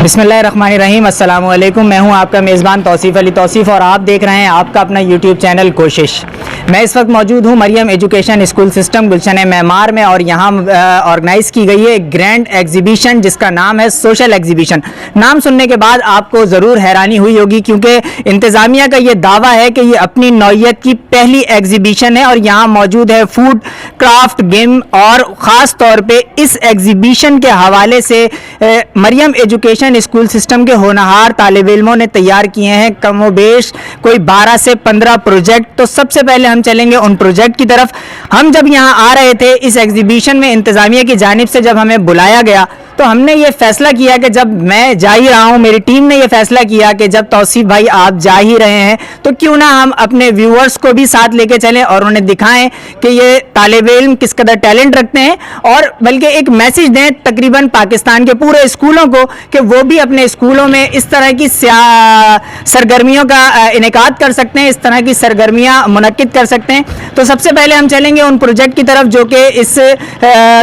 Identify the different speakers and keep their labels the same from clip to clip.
Speaker 1: بسم اللہ الرحمن الرحیم، السلام علیکم۔ میں ہوں آپ کا میزبان توصیف علی توصیف اور آپ دیکھ رہے ہیں آپ کا اپنا یوٹیوب چینل کوشش۔ میں اس وقت موجود ہوں مریم ایجوکیشن اسکول سسٹم گلشن معمار میں، اور یہاں آرگنائز کی گئی ہے گرینڈ ایگزیبیشن جس کا نام ہے سوشل ایگزیبیشن۔ نام سننے کے بعد آپ کو ضرور حیرانی ہوئی ہوگی، کیونکہ انتظامیہ کا یہ دعویٰ ہے کہ یہ اپنی نوعیت کی پہلی ایگزیبیشن ہے، اور یہاں موجود ہے فوڈ، کرافٹ، گیم، اور خاص طور پہ اس ایگزیبیشن کے حوالے سے مریم ایجوکیشن اسکول سسٹم کے ہونہار طالب علموں نے تیار کیے ہیں کم و بیش کوئی 12 سے 15 پروجیکٹ۔ تو سب سے پہلے ہم چلیں گے ان پروجیکٹ کی طرف۔ ہم جب یہاں آ رہے تھے اس ایگزیبیشن میں، انتظامیہ کی جانب سے جب ہمیں بلایا گیا تو ہم نے یہ فیصلہ کیا کہ جب میں جا ہی رہا ہوں، میری ٹیم نے یہ فیصلہ کیا کہ جب توصیف بھائی آپ جا ہی رہے ہیں تو کیوں نہ ہم اپنے ویورز کو بھی ساتھ لے کے چلیں اور انہیں دکھائیں کہ یہ طالب علم کس قدر ٹیلنٹ رکھتے ہیں، اور بلکہ ایک میسج دیں تقریباً پاکستان کے پورے اسکولوں کو کہ وہ بھی اپنے اسکولوں میں اس طرح کی سرگرمیوں کا انعقاد کر سکتے ہیں، اس طرح کی سرگرمیاں منعقد کر سکتے ہیں۔ تو سب سے پہلے ہم چلیں گے ان پروجیکٹ کی طرف جو کہ اس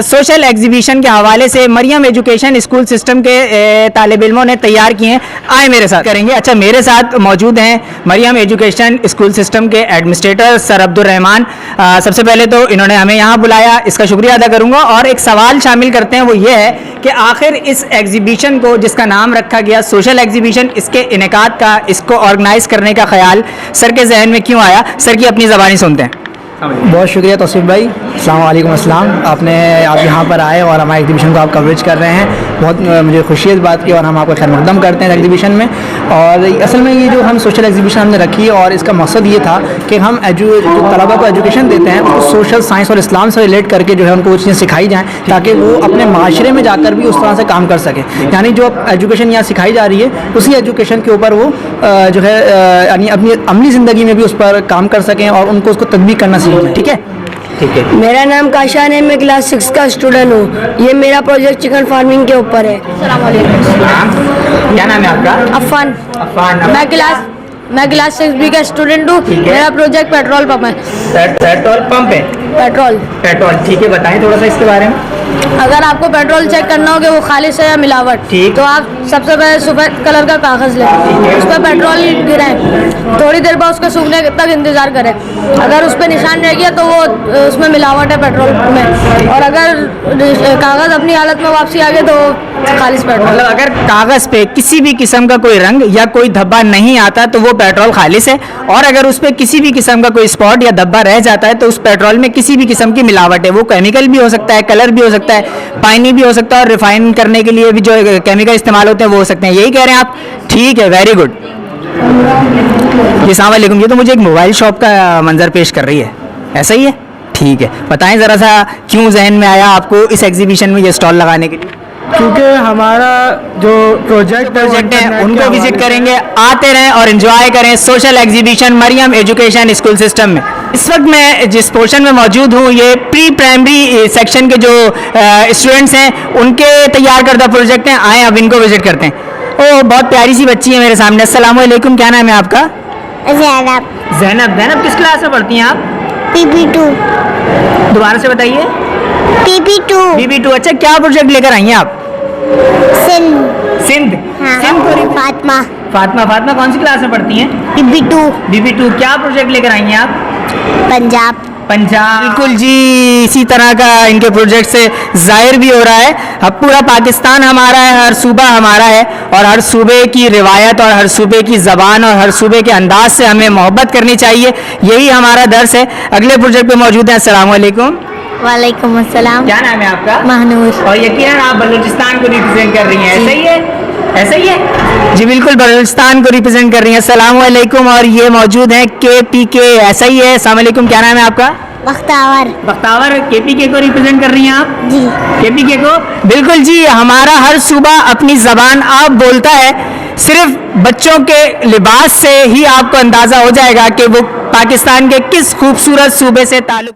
Speaker 1: سوشل ایگزیبیشن کے حوالے سے مریم ایجوکیشن اسکول سسٹم کے طالب علموں نے تیار کیے ہیں۔ آئے میرے ساتھ کریں گے۔ اچھا، میرے ساتھ موجود ہیں مریم ایجوکیشن اسکول سسٹم کے ایڈمنسٹریٹر سر عبدالرحمان۔ سب سے پہلے تو انہوں نے ہمیں یہاں بلایا، اس کا شکریہ ادا کروں گا، اور ایک سوال شامل کرتے ہیں، وہ یہ ہے کہ آخر اس ایگزیبیشن کو جس کا نام رکھا گیا سوشل ایگزیبیشن، اس کے انعقاد کا، اس کو آرگنائز کرنے کا خیال سر کے ذہن میں کیوں آیا؟ سر کی اپنی زبانی سنتے ہیں۔
Speaker 2: بہت شکریہ توصیف بھائی، السلام علیکم۔ السلام، آپ یہاں پر آئے اور ہمارے ایگزیبیشن کو آپ کوریج کر رہے ہیں، بہت مجھے خوشی ہے اس بات کی، اور ہم آپ کا خیر مقدم کرتے ہیں ایگزیبیشن میں۔ اور اصل میں یہ جو ہم سوشل ایگزیبیشن ہم نے رکھی ہے، اور اس کا مقصد یہ تھا کہ ہم جو طلباء کو ایجوکیشن دیتے ہیں وہ سوشل سائنس اور اسلام سے ریلیٹ کر کے جو ہے ان کو وہ چیزیں سکھائی جائیں تاکہ وہ اپنے معاشرے میں جا کر بھی اس طرح سے کام کر سکیں۔ یعنی جو ایجوکیشن یہاں سکھائی جا رہی ہے اسی ایجوکیشن کے اوپر وہ جو ہے یعنی اپنی عملی زندگی میں بھی اس پر کام کر سکیں اور ان کو اس کو تطبیق کرنا سیکھیں۔ ٹھیک ہے؟ ٹھیک ہے۔
Speaker 3: میرا نام کاشان ہے، میں کلاس 6 کا اسٹوڈنٹ ہوں۔ یہ میرا پروجیکٹ چکن فارمنگ کے اوپر ہے۔ السلام علیکم۔
Speaker 1: کیا نام ہے آپ کا؟
Speaker 3: عفان۔ میں کلاس 6B کا اسٹوڈنٹ ہوں۔ میرا پروجیکٹ پیٹرول پمپ ہے۔
Speaker 1: پیٹرول پمپ ہے؟ پیٹرول، ٹھیک ہے، بتائیں تھوڑا سا اس کے بارے میں۔
Speaker 3: اگر آپ کو پیٹرول چیک کرنا ہو کہ وہ خالص ہے یا ملاوٹ، تو آپ سب سے پہلے سفید کلر کا کاغذ لیں، اس پہ پیٹرول گرائیں، تھوڑی دیر بعد اس کے سوکھنے تک انتظار کریں۔ اگر اس پہ نشان رہ گیا تو وہ اس میں ملاوٹ ہے پیٹرول میں، اور اگر کاغذ اپنی حالت میں واپسی آ گیا تو خالص پیٹرول۔
Speaker 1: مطلب اگر کاغذ پہ کسی بھی قسم کا کوئی رنگ یا کوئی دھبا نہیں آتا تو وہ پیٹرول خالص ہے، اور اگر اس پہ کسی بھی قسم کا کوئی اسپاٹ یا دھبا رہ جاتا ہے تو اس پیٹرول میں کسی بھی قسم کی ملاوٹ ہے۔ وہ کیمیکل بھی ہو سکتا ہے، کلر بھی ہو سکتا ہے، پانی بھی ہو سکتا ہے، اور ریفائن کرنے کے لیے بھی جو کیمیکل استعمال ہوتے ہیں وہ ہو سکتے ہیں۔ یہی کہہ رہے ہیں آپ؟ ٹھیک ہے، ویری گڈ۔ السلام علیکم۔ یہ تو مجھے ایک موبائل شاپ کا منظر پیش کر رہی ہے، ایسا ہی ہے؟ ٹھیک ہے، بتائیں ذرا سا کیوں ذہن میں آیا آپ کو اس ایگزیبیشن میں یہ اسٹال لگانے کے لیے؟
Speaker 2: کیونکہ ہمارا جو پروجیکٹ
Speaker 1: ہے ان کو وزٹ کریں گے، آتے رہیں اور انجوائے کریں سوشل ایگزیبیشن مریم ایجوکیشن اسکول سسٹم میں۔ اس وقت میں جس پورشن میں موجود ہوں یہ پری پرائمری سیکشن کے جو اسٹوڈنٹس ہیں ان کے تیار کردہ پروجیکٹ ہیں۔ آئیں اب ان کو وزٹ کرتے ہیں۔ اوہ، بہت پیاری سی بچی ہے میرے سامنے۔ السلام علیکم، کیا نام ہے آپ کا؟
Speaker 3: زینب۔
Speaker 1: زینب کس کلاس میں پڑھتی ہیں آپ؟
Speaker 3: PP2۔
Speaker 1: دوبارہ سے بتائیے۔ PP2۔ اچھا، کیا پروجیکٹ لے کر آئی ہیں آپ؟ سندھ۔ فاطمہ کون سی کلاس میں پڑھتی ہیں؟ PP2۔ کیا پروجیکٹ لے کر آئی ہیں آپ؟
Speaker 3: پنجاب۔
Speaker 1: بالکل جی، اسی طرح کا ان کے پروجیکٹ سے ظاہر بھی ہو رہا ہے اب پورا پاکستان ہمارا ہے، ہر صوبہ ہمارا ہے، اور ہر صوبے کی روایت اور ہر صوبے کی زبان اور ہر صوبے کے انداز سے ہمیں محبت کرنی چاہیے، یہی ہمارا درس ہے۔ اگلے پروجیکٹ پہ موجود ہیں۔ السلام علیکم۔
Speaker 3: وعلیکم السلام۔
Speaker 1: کیا نام ہے آپ کا؟
Speaker 3: مہنور۔
Speaker 1: اور یقیناً آپ بلوچستان کو ریپرزینٹ کر رہی ہیں، ایسا ہی ہے؟ ایسا ہی ہے جی، بالکل بلوچستان کو ریپرزینٹ کر رہی ہیں۔ السلام علیکم۔ اور یہ موجود ہیں KPK، ایسا ہی ہے؟ السلام علیکم، کیا نام ہے آپ کا؟
Speaker 3: بختاور۔
Speaker 1: KPK کو ریپرزینٹ کر رہی ہیں آپ؟
Speaker 3: جی۔
Speaker 1: KPK کو بالکل جی، ہمارا ہر صوبہ اپنی زبان آپ بولتا ہے، صرف بچوں کے لباس سے ہی آپ کو اندازہ ہو جائے گا کہ وہ پاکستان کے کس خوبصورت صوبے سے تعلق۔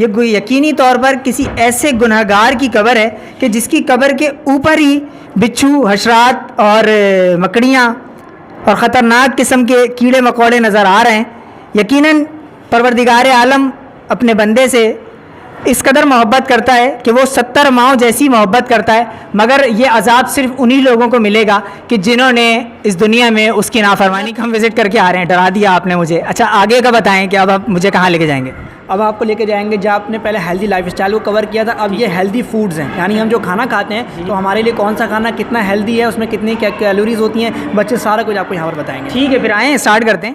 Speaker 1: یہ یقینی طور پر کسی ایسے گنہگار کی قبر ہے کہ جس کی قبر کے اوپر ہی بچھو، حشرات اور مکڑیاں اور خطرناک قسم کے کیڑے مکوڑے نظر آ رہے ہیں۔ یقیناً پروردگار عالم اپنے بندے سے اس قدر محبت کرتا ہے کہ وہ 70 ماؤں جیسی محبت کرتا ہے، مگر یہ عذاب صرف انہی لوگوں کو ملے گا کہ جنہوں نے اس دنیا میں اس کی نافرمانی کا ہم وزٹ کر کے آ رہے ہیں۔ ڈرا دیا آپ نے مجھے۔ اچھا آگے کا بتائیں کہ اب آپ مجھے کہاں لے کے جائیں گے؟
Speaker 2: اب آپ کو لے کے جائیں گے جہاں آپ نے پہلے ہیلدی لائف اسٹائل کو کور کیا تھا، اب یہ ہیلدی فوڈز ہیں، یعنی ہم جو کھانا کھاتے ہیں تو ہمارے لیے کون سا کھانا کتنا ہیلدی ہے، اس میں کتنی کیلوریز ہوتی ہیں، بچے سارا کچھ آپ کو یہاں پر بتائیں گے۔
Speaker 1: ٹھیک ہے پھر آئیں اسٹارٹ کرتے ہیں۔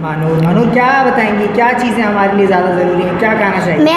Speaker 1: مانور کیا بتائیں گی، کیا چیزیں ہمارے لیے زیادہ ضروری ہیں، کیا کھانا چاہیے؟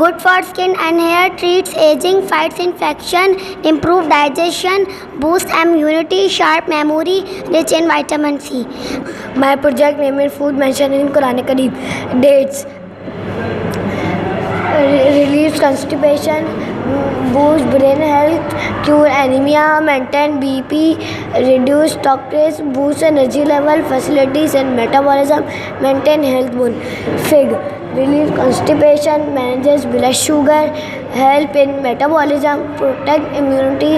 Speaker 4: good for skin and hair, treats aging, fights infection, improve digestion, boosts immunity, sharp memory, rich in vitamin C.
Speaker 3: My project name is food mentioned in Quran Kareem. Dates relieves constipation, boost brain health, cure anemia, maintain BP, reduce toxins, boost energy level, facilities in metabolism, maintain health bone. Fig relieves constipation, manages blood sugar, help in metabolism, protect immunity,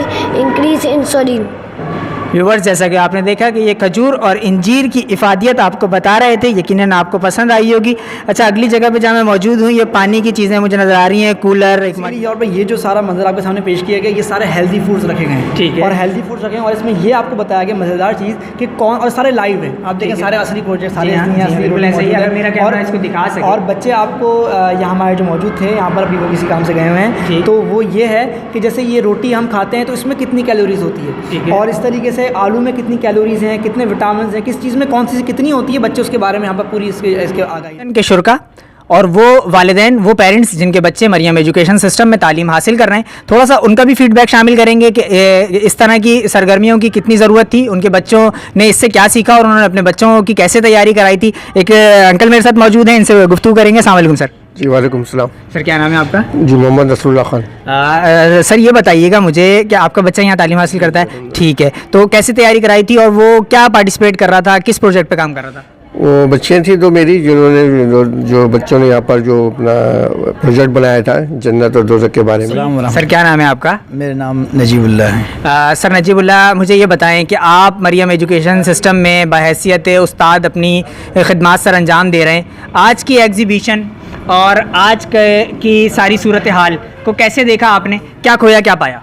Speaker 3: increase insulin.
Speaker 1: Viewers جیسا کہ آپ نے دیکھا کہ یہ کھجور اور انجیر کی افادیت آپ کو بتا رہے تھے، یقیناً آپ کو پسند آئی ہوگی۔ اچھا اگلی جگہ پہ جہاں میں موجود ہوں، یہ پانی کی چیزیں مجھے نظر آ رہی ہیں، کولر، ایک
Speaker 2: اور یہ جو سارا منظر آپ کے سامنے پیش کیا گیا، یہ سارے ہیلدی فوڈز رکھے گئے ہیں،
Speaker 1: ٹھیک ہے،
Speaker 2: اور ہیلدی فوڈز رکھے ہیں، اور اس میں یہ آپ کو بتایا گیا مزیدار چیز کہ کون، اور سارے لائیو ہیں، آپ دیکھیں سارے اصلی پروجیکٹ سارے اور بچے آپ کو یہاں ہمارے جو موجود تھے یہاں پر ابھی وہ کسی کام سے گئے ہوئے ہیں، تو وہ یہ ہے کہ جیسے یہ روٹی ہم کھاتے ہیں تو اس میں کتنی کیلوریز ہوتی ہے، اور اس طریقے سے آلو میں کتنی کیلوریز ہیں، کتنے وٹامنز ہیں، کس چیز میں کون سی کتنی ہوتی ہے، بچے اس کے بارے میں یہاں پر پوری اس کے آگاہی
Speaker 1: کے شرکا اور وہ والدین، وہ پیرنٹس جن کے بچے مریم ایجوکیشن سسٹم میں تعلیم حاصل کر رہے ہیں، تھوڑا سا ان کا بھی فیڈ بیک شامل کریں گے کہ اس طرح کی سرگرمیوں کی کتنی ضرورت تھی، ان کے بچوں نے اس سے کیا سیکھا اور انہوں نے اپنے بچوں کی کیسے تیاری کرائی تھی۔ ایک انکل میرے ساتھ موجود ہیں، ان سے گفتگو کریں گے۔ السلام علیکم سر۔
Speaker 5: جی وعلیکم السلام۔
Speaker 1: سر کیا نام ہے آپ کا؟
Speaker 5: جی محمد نصر اللہ خان۔
Speaker 1: سر یہ بتائیے گا مجھے کہ آپ کا بچہ یہاں تعلیم حاصل کرتا ہے، ٹھیک ہے، تو کیسے تیاری کرائی تھی اور وہ کیا پارٹیسپیٹ کر رہا تھا، کس پروجیکٹ پہ کام کر رہا تھا؟
Speaker 5: وہ بچیاں تھیں تو میری جنہوں نے جو بچوں نے یہاں پر جو اپنا پروجیکٹ بنایا تھا جنت اور دوزخ کے بارے میں۔
Speaker 1: سر کیا نام ہے آپ کا؟
Speaker 2: میرا نام نجیب اللہ ہے۔
Speaker 1: سر نجیب اللہ، مجھے یہ بتائیں کہ آپ مریم ایجوکیشن سسٹم میں بحیثیت استاد اپنی خدمات سر انجام دے رہے ہیں، آج کی ایگزیبیشن اور آج کی ساری صورتحال کو کیسے دیکھا آپ نے، کیا کھویا کیا پایا؟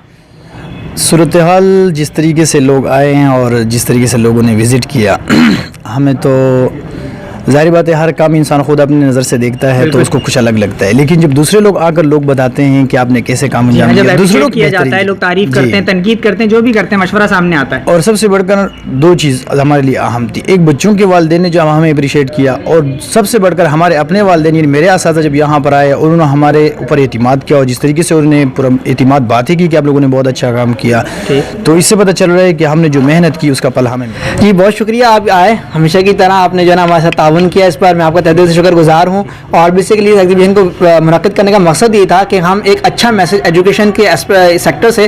Speaker 6: صورتحال جس طریقے سے لوگ آئے ہیں اور جس طریقے سے لوگوں نے وزٹ کیا، ہمیں تو ظاہر بات ہے ہر کام انسان خود اپنی نظر سے دیکھتا ہے تو اس کو کچھ الگ لگتا ہے، لیکن جب دوسرے لوگ آ کر لوگ بتاتے ہیں کہ آپ نے کیسے کام انجام دیا، دوسرے لوگ
Speaker 1: کیا جاتا ہے، لوگ تعریف کرتے ہیں، تنقید کرتے ہیں، جو بھی کرتے ہیں مشورہ سامنے آتا ہے۔
Speaker 6: اور سب سے بڑھ کر دو چیز ہمارے لیے اہم تھی، ایک بچوں کے والدین نے جو ہمیں اپریشیٹ کیا، اور سب سے بڑھ کر ہمارے اپنے والدین یعنی میرے اساتذہ جب یہاں پر آئے اور انہوں نے ہمارے اوپر اعتماد کیا، اور جس طریقے سے انہوں نے پورا اعتماد باتیں کی کہ آپ لوگوں نے بہت اچھا کام کیا، تو اس سے پتہ چل رہا ہے کہ ہم نے جو محنت کی اس کا پھل ہمیں ملا۔
Speaker 2: جی بہت شکریہ، آپ آئے ہمیشہ کی طرح، آپ نے جو ہے نا ہمارے ساتھ تعاون کیا، اس پر میں آپ کا تہہ دل سے شکر گزار ہوں۔ اور بیسیکلی اس ایگزیبیشن کو منعقد کرنے کا مقصد یہ تھا کہ ہم ایک اچھا میسج ایجوکیشن کے سیکٹر سے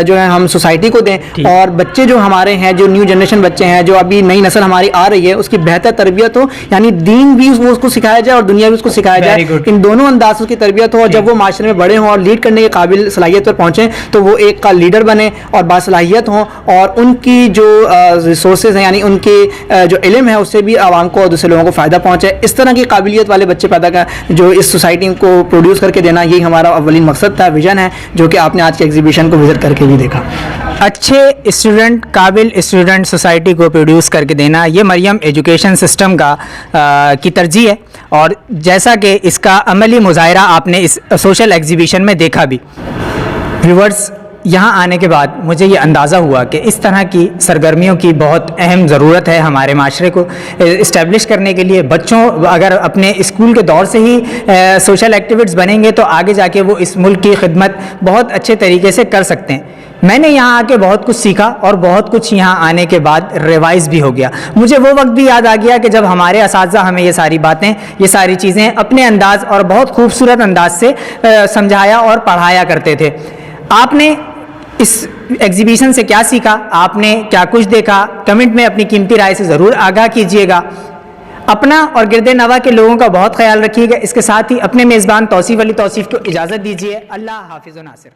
Speaker 2: جو ہے ہم سوسائٹی کو دیں، اور بچے جو ہمارے ہیں، جو نیو جنریشن بچے ہیں، جو ابھی نئی نسل ہماری آ رہی ہے، اس کی بہتر تربیت ہو، یعنی دین بھی اس کو سکھایا جائے اور دنیا بھی اس کو سکھایا جائے، ان دونوں اندازوں کی تربیت ہو، اور جب وہ معاشرے میں بڑے ہوں اور لیڈ کرنے کے قابل صلاحیت پر پہنچیں تو وہ ایک کا لیڈر بنے اور باصلاحیت ہوں، اور ان کی جو ریسورسز ہیں یعنی ان کے جو علم ہے اس سے بھی عوام کو اور دوسرے لوگوں کو فائدہ پہنچے، اس طرح کی قابلیت والے بچے پیدا کر جو اس سوسائٹی کو پروڈیوس کر کے دینا، یہی ہمارا اولین مقصد تھا، ویژن ہے، جو کہ آپ نے آج کے ایگزیبیشن کو وزٹ کر کے بھی دیکھا۔
Speaker 1: اچھے اسٹوڈنٹ، قابل اسٹوڈنٹ سوسائٹی کو پروڈیوس کر کے دینا، یہ مریم ایجوکیشن سسٹم کی ترجیح ہے، اور جیسا کہ اس کا عملی مظاہرہ آپ نے اس سوشل ایگزیبیشن میں دیکھا بھی۔ ویورز، یہاں آنے کے بعد مجھے یہ اندازہ ہوا کہ اس طرح کی سرگرمیوں کی بہت اہم ضرورت ہے ہمارے معاشرے کو اسٹیبلش کرنے کے لیے۔ بچوں اگر اپنے اسکول کے دور سے ہی سوشل ایکٹیویٹیز بنیں گے تو آگے جا کے وہ اس ملک کی خدمت بہت اچھے طریقے سے کر سکتے ہیں۔ میں نے یہاں آ کے بہت کچھ سیکھا اور بہت کچھ یہاں آنے کے بعد ریوائز بھی ہو گیا۔ مجھے وہ وقت بھی یاد آ گیا کہ جب ہمارے اساتذہ ہمیں یہ ساری باتیں، یہ ساری چیزیں اپنے انداز اور بہت خوبصورت انداز سے سمجھایا اور پڑھایا کرتے تھے۔ آپ نے اس ایگزیبیشن سے کیا سیکھا, آپ نے کیا کچھ دیکھا, کمنٹ میں اپنی قیمتی رائے سے ضرور آگاہ کیجیے گا. اپنا اور گرد نواح کے لوگوں کا بہت خیال رکھیے گا. اس کے ساتھ ہی اپنے میزبان توصیف علی توصیف کو اجازت دیجیے. اللہ حافظ و ناصر.